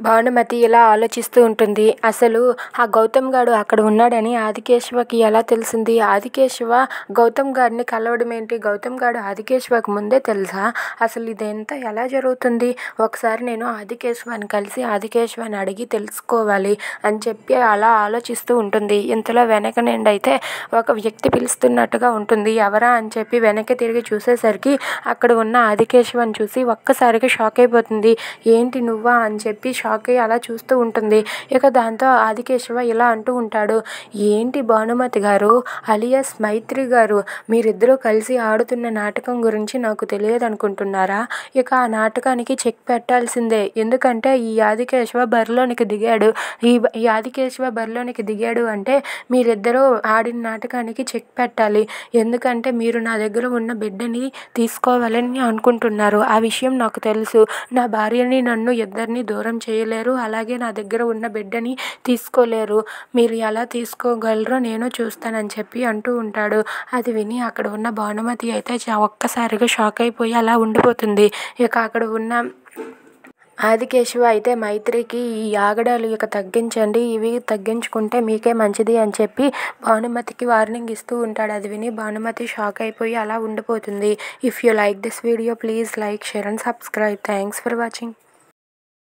భానుమతి ఇలా ఆలోచిస్తూ ఉంటుంది. అసలు ఆ గౌతమ్ గాడు అక్కడ ఉన్నాడని ఆదికేశవకి ఎలా తెలిసింది? ఆదికేశవ గౌతమ్ గాడిని కలవడం ఏంటి? గౌతమ్ గాడు ఆదికేశవకి ముందే తెలుసా? అసలు ఇదంతా ఎలా జరుగుతుంది? ఒకసారి నేను ఆదికేశవని కలిసి ఆదికేశవని అడిగి తెలుసుకోవాలి అని చెప్పి అలా ఆలోచిస్తూ ఉంటుంది. ఇంతలో వెనక నుండి అయితే ఒక వ్యక్తి పిలుస్తున్నట్టుగా ఉంటుంది. ఎవరా అని చెప్పి వెనక్కి తిరిగి చూసేసరికి అక్కడ ఉన్న ఆదికేశవని చూసి ఒక్కసారిగా షాక్ అయిపోతుంది. ఏంటి నువ్వా అని చెప్పి షాక్ అయ్యి అలా చూస్తూ ఉంటుంది. ఇక దాంతో ఆదికేశవ ఇలా అంటూ ఉంటాడు, ఏంటి భానుమతి గారు అలియాస్ మైత్రి గారు, మీరిద్దరూ కలిసి ఆడుతున్న నాటకం గురించి నాకు తెలియదు అనుకుంటున్నారా? ఇక ఆ నాటకానికి చెక్ పెట్టాల్సిందే. ఎందుకంటే ఈ ఆదికేశవ బరిలోనికి దిగాడు. ఈ ఆదికేశవ బరిలోనికి దిగాడు అంటే మీరిద్దరూ ఆడిన నాటకానికి చెక్ పెట్టాలి. ఎందుకంటే మీరు నా దగ్గర ఉన్న బిడ్డని తీసుకోవాలని అనుకుంటున్నారు. ఆ విషయం నాకు తెలుసు. నా భార్యని నన్ను ఇద్దరిని దూరం చేయలేరు. అలాగే నా దగ్గర ఉన్న బిడ్డని తీసుకోలేరు. మీరు ఎలా తీసుకోగలరో నేను చూస్తానని చెప్పి అంటూ ఉంటాడు. అది విని అక్కడ ఉన్న భానుమతి అయితే ఒక్కసారిగా షాక్ అయిపోయి అలా ఉండిపోతుంది. ఇక అక్కడ ఉన్న ఆదికేశవ అయితే మైత్రికి ఈ ఆగడాలు ఇక తగ్గించండి, ఇవి తగ్గించుకుంటే మీకే మంచిది అని చెప్పి భానుమతికి వార్నింగ్ ఇస్తూ ఉంటాడు. అది విని భానుమతి షాక్ అయిపోయి అలా ఉండిపోతుంది. If you like this video please like, share and subscribe. Thanks for watching.